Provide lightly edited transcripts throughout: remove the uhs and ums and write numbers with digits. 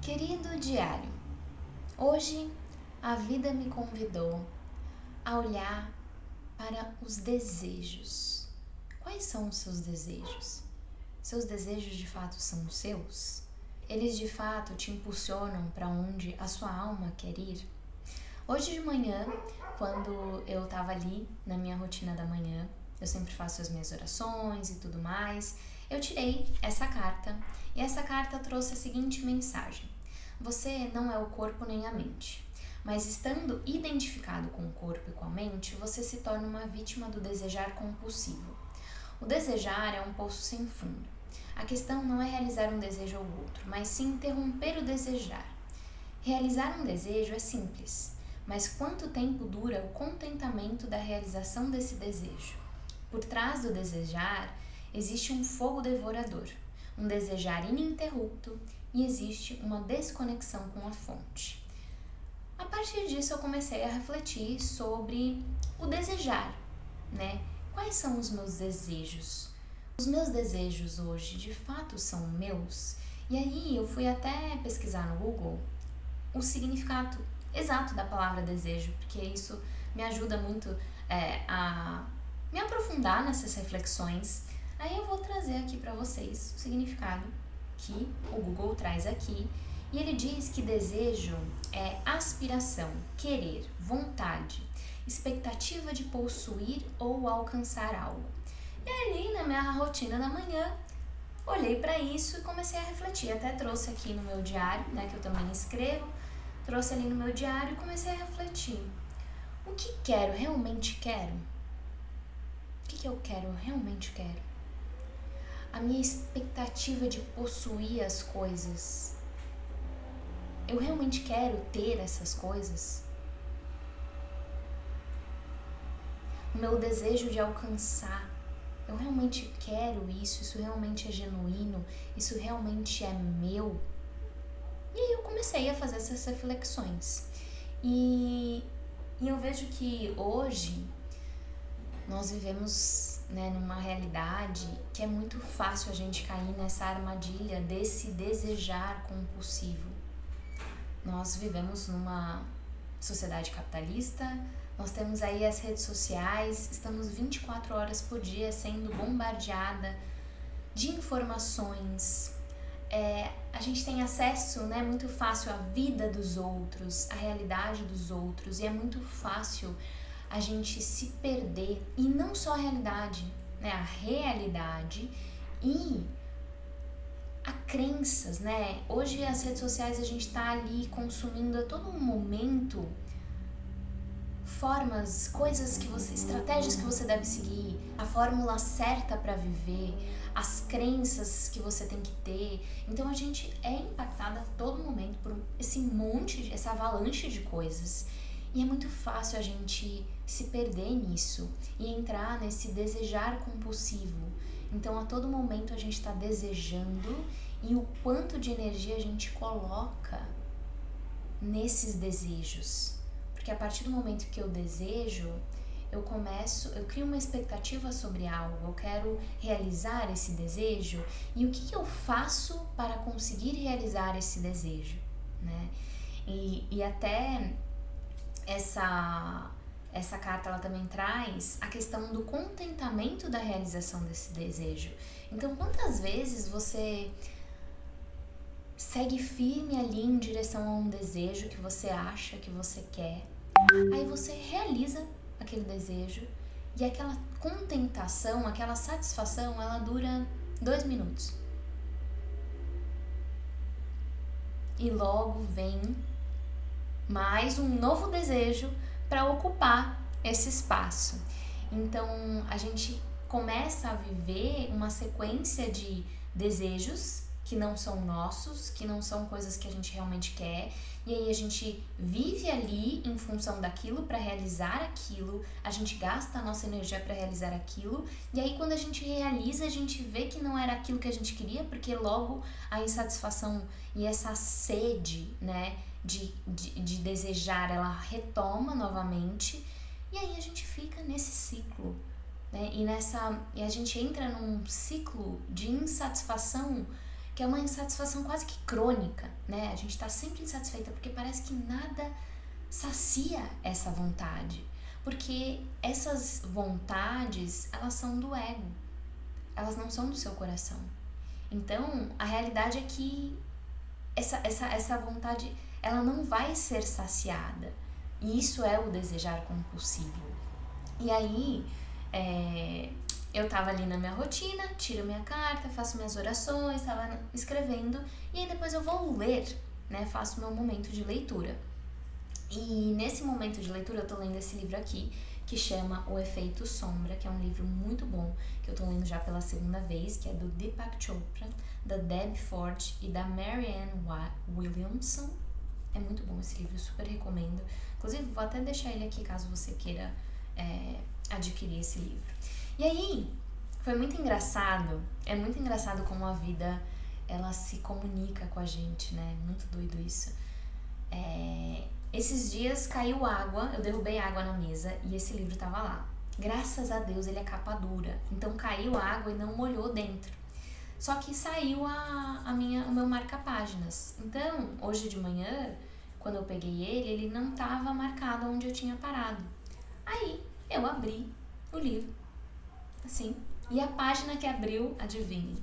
Querido diário, hoje a vida me convidou a olhar para os desejos. Quais são os seus desejos? Seus desejos de fato são os seus? Eles de fato te impulsionam para onde a sua alma quer ir? Hoje de manhã, quando eu estava ali na minha rotina da manhã, eu sempre faço as minhas orações e tudo mais, eu tirei essa carta e essa carta trouxe a seguinte mensagem: você não é o corpo nem a mente, mas estando identificado com o corpo e com a mente, você se torna uma vítima do desejar compulsivo. O desejar é um poço sem fundo. A questão não é realizar um desejo ou outro, mas sim interromper o desejar. Realizar um desejo é simples, mas quanto tempo dura o contentamento da realização desse desejo? Por trás do desejar, existe um fogo devorador, um desejar ininterrupto e existe uma desconexão com a fonte. A partir disso, eu comecei a refletir sobre o desejar, né? Quais são os meus desejos? Os meus desejos hoje, de fato, são meus? E aí, eu fui até pesquisar no Google o significado exato da palavra desejo, porque isso me ajuda muito a me aprofundar nessas reflexões. Aí eu vou trazer aqui para vocês o significado que o Google traz aqui, e ele diz que desejo é aspiração, querer, vontade, expectativa de possuir ou alcançar algo. E ali na minha rotina da manhã, olhei para isso e comecei a refletir. Até trouxe aqui no meu diário, né, que eu também escrevo, trouxe ali no meu diário e comecei a refletir. O que quero, realmente quero? O que eu quero, realmente quero? A minha expectativa de possuir as coisas. Eu realmente quero ter essas coisas? O meu desejo de alcançar. Eu realmente quero isso? Isso realmente é genuíno? Isso realmente é meu? E aí eu comecei a fazer essas reflexões. E eu vejo que hoje nós vivemos, né, numa realidade que é muito fácil a gente cair nessa armadilha desse desejar compulsivo. Nós vivemos numa sociedade capitalista, nós temos aí as redes sociais, estamos 24 horas por dia sendo bombardeada de informações. A gente tem acesso, né, muito fácil à vida dos outros, à realidade dos outros, e é muito fácil a gente se perder, e não só a realidade, né, a realidade e a crenças, né? Hoje as redes sociais a gente tá ali consumindo a todo momento formas, coisas que você, estratégias que você deve seguir, a fórmula certa para viver, as crenças que você tem que ter. Então a gente é impactada a todo momento por esse monte, essa avalanche de coisas. E é muito fácil a gente se perder nisso e entrar nesse desejar compulsivo. Então a todo momento a gente está desejando, e o quanto de energia a gente coloca nesses desejos. Porque a partir do momento que eu desejo, eu crio uma expectativa sobre algo, eu quero realizar esse desejo, e o que eu faço para conseguir realizar esse desejo, né? E até essa carta ela também traz a questão do contentamento da realização desse desejo. Então, quantas vezes você segue firme ali em direção a um desejo que você acha que você quer, aí você realiza aquele desejo e aquela contentação, aquela satisfação, ela dura 2 minutos. E logo vem mais um novo desejo para ocupar esse espaço. Então a gente começa a viver uma sequência de desejos que não são nossos, que não são coisas que a gente realmente quer, e aí a gente vive ali em função daquilo para realizar aquilo, a gente gasta a nossa energia para realizar aquilo, e aí quando a gente realiza, a gente vê que não era aquilo que a gente queria, porque logo a insatisfação e essa sede, né, de desejar, ela retoma novamente, e aí a gente fica nesse ciclo, né, e a gente entra num ciclo de insatisfação que é uma insatisfação quase que crônica, né? A gente tá sempre insatisfeita porque parece que nada sacia essa vontade. Porque essas vontades, elas são do ego, elas não são do seu coração. Então, a realidade é que essa vontade, ela não vai ser saciada. E isso é o desejar compulsivo. E aí, eu tava ali na minha rotina, tiro minha carta, faço minhas orações, tava escrevendo, e aí depois eu vou ler, né? Faço meu momento de leitura. E nesse momento de leitura eu tô lendo esse livro aqui, que chama O Efeito Sombra, que é um livro muito bom, que eu tô lendo já pela segunda vez, que é do Deepak Chopra, da Deb Forte e da Marianne Williamson. É muito bom esse livro, super recomendo. Inclusive, vou até deixar ele aqui caso você queira adquirir esse livro. E aí, foi muito engraçado, é muito engraçado como a vida, ela se comunica com a gente, né? Muito doido isso. Esses dias caiu água, eu derrubei água na mesa e esse livro tava lá. Graças a Deus ele é capa dura, então caiu água e não molhou dentro. Só que saiu o meu marca-páginas. Então, hoje de manhã, quando eu peguei ele não tava marcado onde eu tinha parado. Aí, eu abri o livro, assim, e a página que abriu, adivinhe,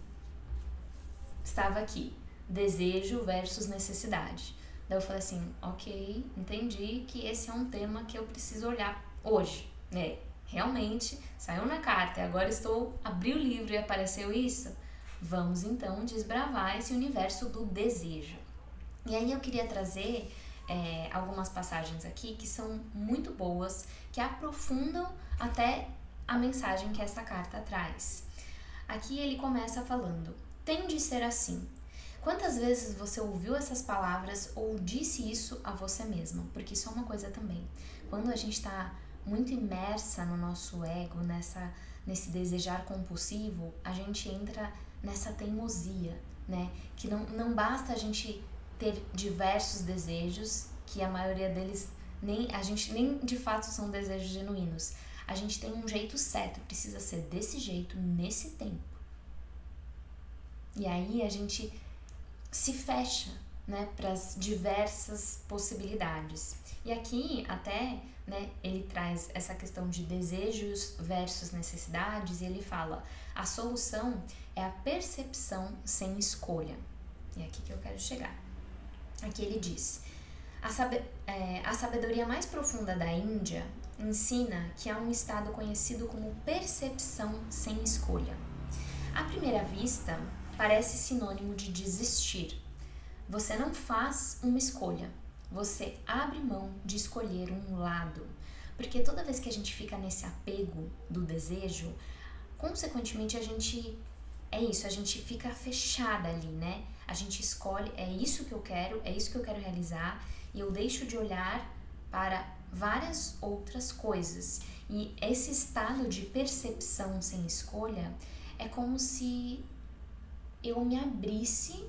estava aqui, desejo versus necessidade. Daí eu falei assim, ok, entendi que esse é um tema que eu preciso olhar hoje, né? Realmente, saiu na carta e agora abri o livro e apareceu isso. Vamos então desbravar esse universo do desejo. E aí eu queria trazer algumas passagens aqui que são muito boas, que aprofundam até a mensagem que essa carta traz. Aqui ele começa falando, tem de ser assim. Quantas vezes você ouviu essas palavras ou disse isso a você mesma? Porque isso é uma coisa também. Quando a gente está muito imersa no nosso ego, nesse desejar compulsivo, a gente entra nessa teimosia, né? Que não basta a gente ter diversos desejos, que a maioria deles nem de fato são desejos genuínos. A gente tem um jeito certo, precisa ser desse jeito, nesse tempo. E aí a gente se fecha, né, para as diversas possibilidades. E aqui até, né, ele traz essa questão de desejos versus necessidades e ele fala, a solução é a percepção sem escolha. E é aqui que eu quero chegar. Aqui ele diz, a sabedoria mais profunda da Índia ensina que há um estado conhecido como percepção sem escolha. À primeira vista, parece sinônimo de desistir. Você não faz uma escolha, você abre mão de escolher um lado. Porque toda vez que a gente fica nesse apego do desejo, consequentemente a gente fica fechada ali, né? A gente escolhe, é isso que eu quero realizar, e eu deixo de olhar para várias outras coisas. E esse estado de percepção sem escolha é como se eu me abrisse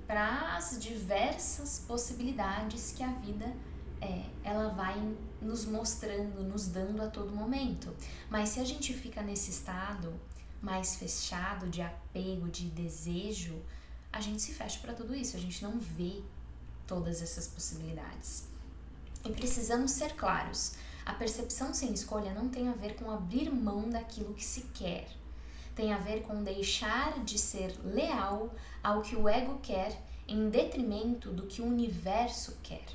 para as diversas possibilidades que a vida ela vai nos mostrando, nos dando a todo momento. Mas se a gente fica nesse estado mais fechado de apego, de desejo, a gente se fecha para tudo isso, a gente não vê todas essas possibilidades. E precisamos ser claros, a percepção sem escolha não tem a ver com abrir mão daquilo que se quer. Tem a ver com deixar de ser leal ao que o ego quer em detrimento do que o universo quer.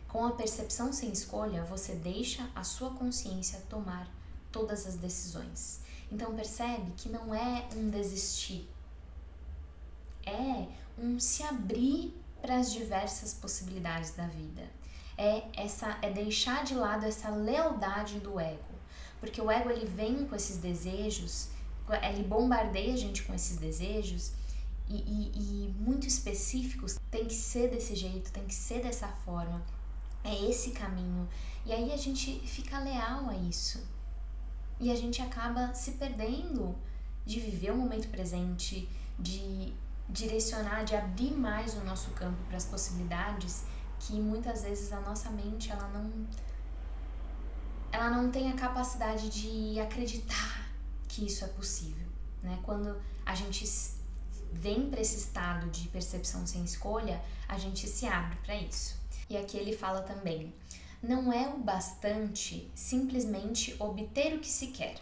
Com a percepção sem escolha, você deixa a sua consciência tomar todas as decisões. Então percebe que não é um desistir, é um se abrir para as diversas possibilidades da vida. É deixar de lado essa lealdade do ego, porque o ego ele vem com esses desejos, ele bombardeia a gente com esses desejos e muito específicos, tem que ser desse jeito, tem que ser dessa forma, é esse caminho, e aí a gente fica leal a isso, e a gente acaba se perdendo de viver o momento presente, de direcionar, de abrir mais o nosso campo para as possibilidades que muitas vezes a nossa mente ela não tem a capacidade de acreditar que isso é possível, né? Quando a gente vem para esse estado de percepção sem escolha, a gente se abre para isso. E aqui ele fala também: não é o bastante simplesmente obter o que se quer.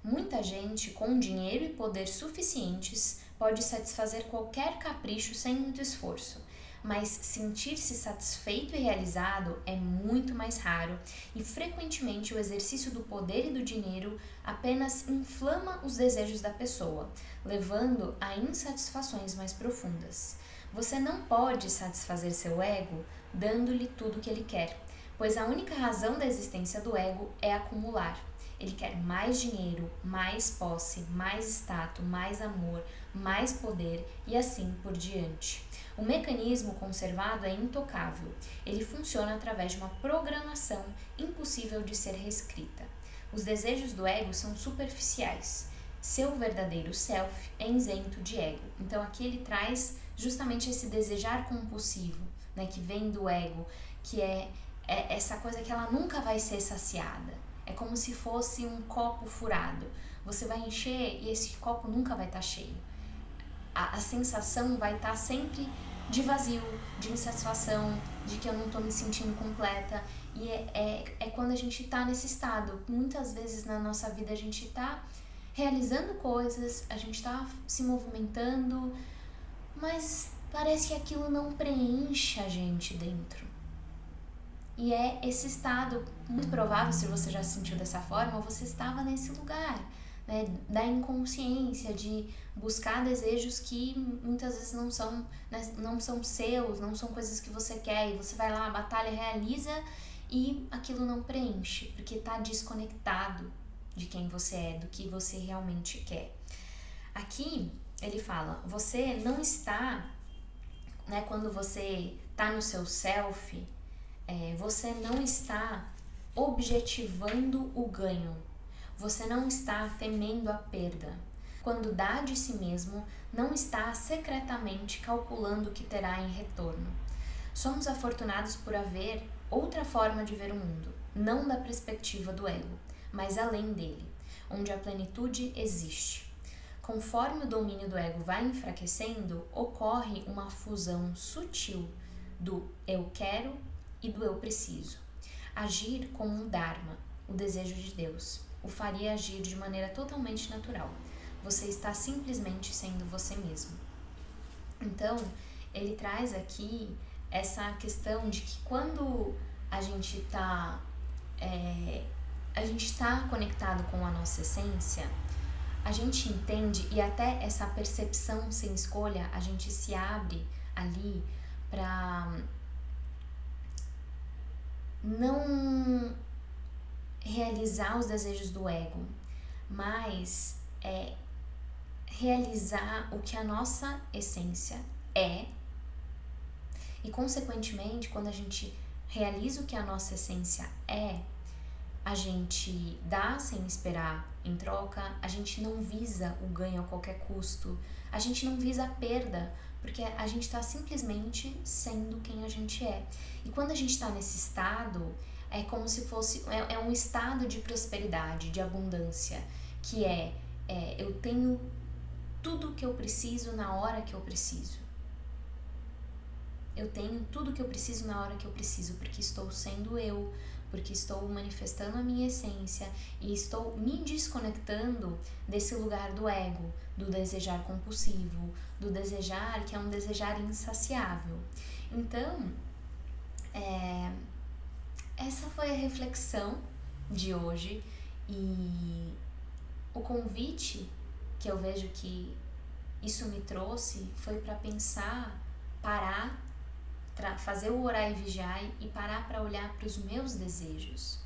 Muita gente com dinheiro e poder suficientes pode satisfazer qualquer capricho sem muito esforço, mas sentir-se satisfeito e realizado é muito mais raro e frequentemente o exercício do poder e do dinheiro apenas inflama os desejos da pessoa, levando a insatisfações mais profundas. Você não pode satisfazer seu ego dando-lhe tudo o que ele quer, pois a única razão da existência do ego é acumular. Ele quer mais dinheiro, mais posse, mais status, mais amor, mais poder e assim por diante. O mecanismo conservado é intocável. Ele funciona através de uma programação impossível de ser reescrita. Os desejos do ego são superficiais. Seu verdadeiro self é isento de ego. Então aqui ele traz justamente esse desejar compulsivo, né, que vem do ego, que é essa coisa que ela nunca vai ser saciada. É como se fosse um copo furado. Você vai encher e esse copo nunca vai estar cheio. A sensação vai estar sempre de vazio, de insatisfação, de que eu não estou me sentindo completa. E é quando a gente está nesse estado. Muitas vezes na nossa vida a gente está realizando coisas, a gente está se movimentando, mas parece que aquilo não preenche a gente dentro. E é esse estado, muito provável, se você já se sentiu dessa forma, você estava nesse lugar, né, da inconsciência, de buscar desejos que muitas vezes não são, né, não são seus, não são coisas que você quer, e você vai lá, batalha, realiza, e aquilo não preenche, porque está desconectado de quem você é, do que você realmente quer. Aqui ele fala, você não está, né, quando você está no seu self, você não está objetivando o ganho, você não está temendo a perda. Quando dá de si mesmo, não está secretamente calculando o que terá em retorno. Somos afortunados por haver outra forma de ver o mundo, não da perspectiva do ego, mas além dele, onde a plenitude existe. Conforme o domínio do ego vai enfraquecendo, ocorre uma fusão sutil do eu quero e do eu preciso. Agir como um dharma, o desejo de Deus, o faria agir de maneira totalmente natural. Você está simplesmente sendo você mesmo. Então, ele traz aqui essa questão de que quando a gente está conectado com a nossa essência, a gente entende, e até essa percepção sem escolha, a gente se abre ali para não realizar os desejos do ego, mas realizar o que a nossa essência é. E consequentemente, quando a gente realiza o que a nossa essência é, a gente dá sem esperar em troca, a gente não visa o ganho a qualquer custo, a gente não visa a perda, porque a gente está simplesmente sendo quem a gente é. E quando a gente está nesse estado, é como se fosse, é um estado de prosperidade, de abundância, que eu tenho tudo que eu preciso na hora que eu preciso. Eu tenho tudo que eu preciso na hora que eu preciso, porque estou sendo eu, porque estou manifestando a minha essência e estou me desconectando desse lugar do ego, do desejar compulsivo, do desejar que é um desejar insaciável. Então, essa foi a reflexão de hoje e o convite que eu vejo que isso me trouxe foi para pensar, parar, fazer o orar e vigiar e parar para olhar para os meus desejos.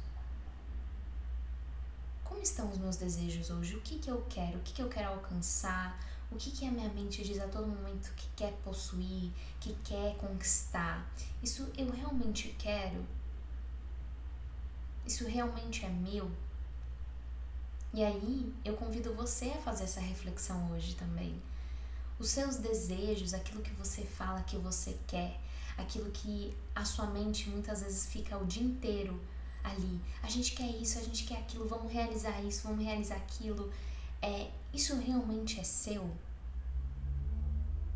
Como estão os meus desejos hoje? O que eu quero? O que eu quero alcançar? O que a minha mente diz a todo momento que quer possuir, que quer conquistar? Isso eu realmente quero? Isso realmente é meu? E aí, eu convido você a fazer essa reflexão hoje também. Os seus desejos, aquilo que você fala que você quer, aquilo que a sua mente muitas vezes fica o dia inteiro ali. A gente quer isso, a gente quer aquilo, vamos realizar isso, vamos realizar aquilo. Isso realmente é seu?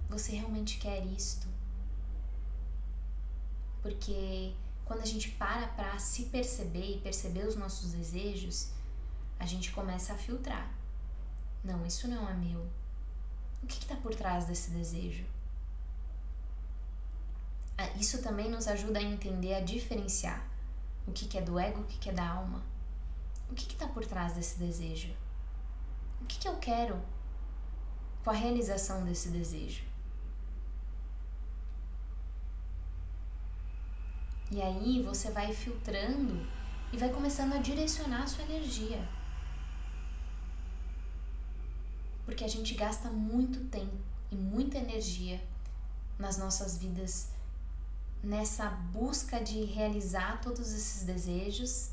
Você realmente quer isto? Porque quando a gente para se perceber e perceber os nossos desejos, a gente começa a filtrar. Não, isso não é meu. O que está por trás desse desejo? Isso também nos ajuda a entender, a diferenciar o que é do ego, o que é da alma. O que está por trás desse desejo? O que eu quero com a realização desse desejo? E aí você vai filtrando e vai começando a direcionar a sua energia. Porque a gente gasta muito tempo e muita energia nas nossas vidas nessa busca de realizar todos esses desejos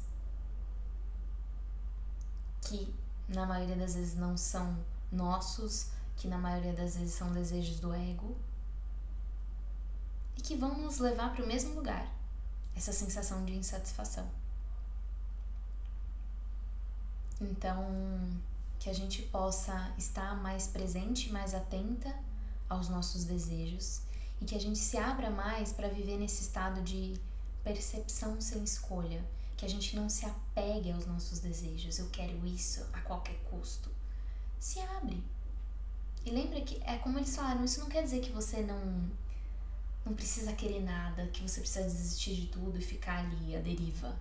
que na maioria das vezes não são nossos, que na maioria das vezes são desejos do ego e que vão nos levar para o mesmo lugar, essa sensação de insatisfação. Então, que a gente possa estar mais presente, mais atenta aos nossos desejos e que a gente se abra mais para viver nesse estado de percepção sem escolha, que a gente não se apegue aos nossos desejos. Eu quero isso a qualquer custo. Se abre. E lembra que é como eles falaram, isso não quer dizer que você não precisa querer nada, que você precisa desistir de tudo e ficar ali à deriva.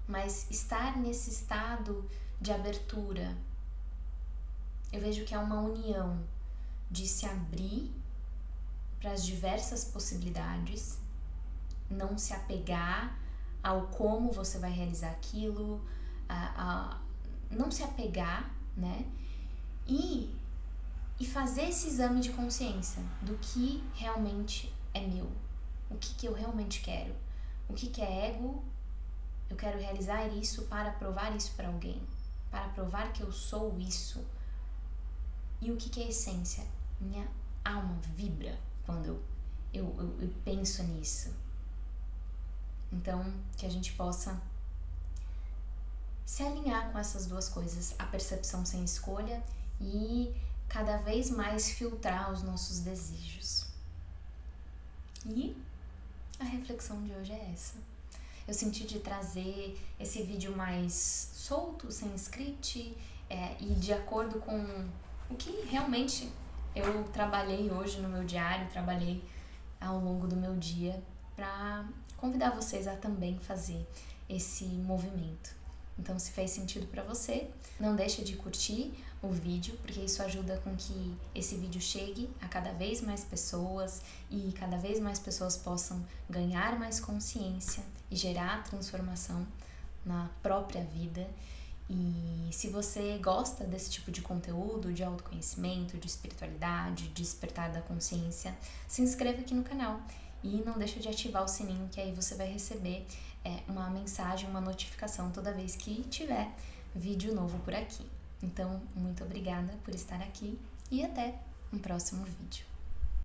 Mas estar nesse estado de abertura, eu vejo que é uma união de se abrir para as diversas possibilidades, não se apegar ao como você vai realizar aquilo, não se apegar, né? E fazer esse exame de consciência do que realmente é meu, o que eu realmente quero, o que é ego. Eu quero realizar isso para provar isso para alguém, para provar que eu sou isso. E o que é essência? Minha alma vibra quando eu penso nisso. Então, que a gente possa se alinhar com essas duas coisas, a percepção sem escolha e cada vez mais filtrar os nossos desejos. E a reflexão de hoje é essa. Eu senti de trazer esse vídeo mais solto, sem script, e de acordo com o que realmente eu trabalhei hoje no meu diário, trabalhei ao longo do meu dia, para convidar vocês a também fazer esse movimento. Então, se fez sentido para você, não deixa de curtir o vídeo, porque isso ajuda com que esse vídeo chegue a cada vez mais pessoas e cada vez mais pessoas possam ganhar mais consciência e gerar transformação na própria vida. E se você gosta desse tipo de conteúdo, de autoconhecimento, de espiritualidade, de despertar da consciência, se inscreva aqui no canal e não deixa de ativar o sininho, que aí você vai receber uma mensagem, uma notificação toda vez que tiver vídeo novo por aqui. Então, muito obrigada por estar aqui e até um próximo vídeo.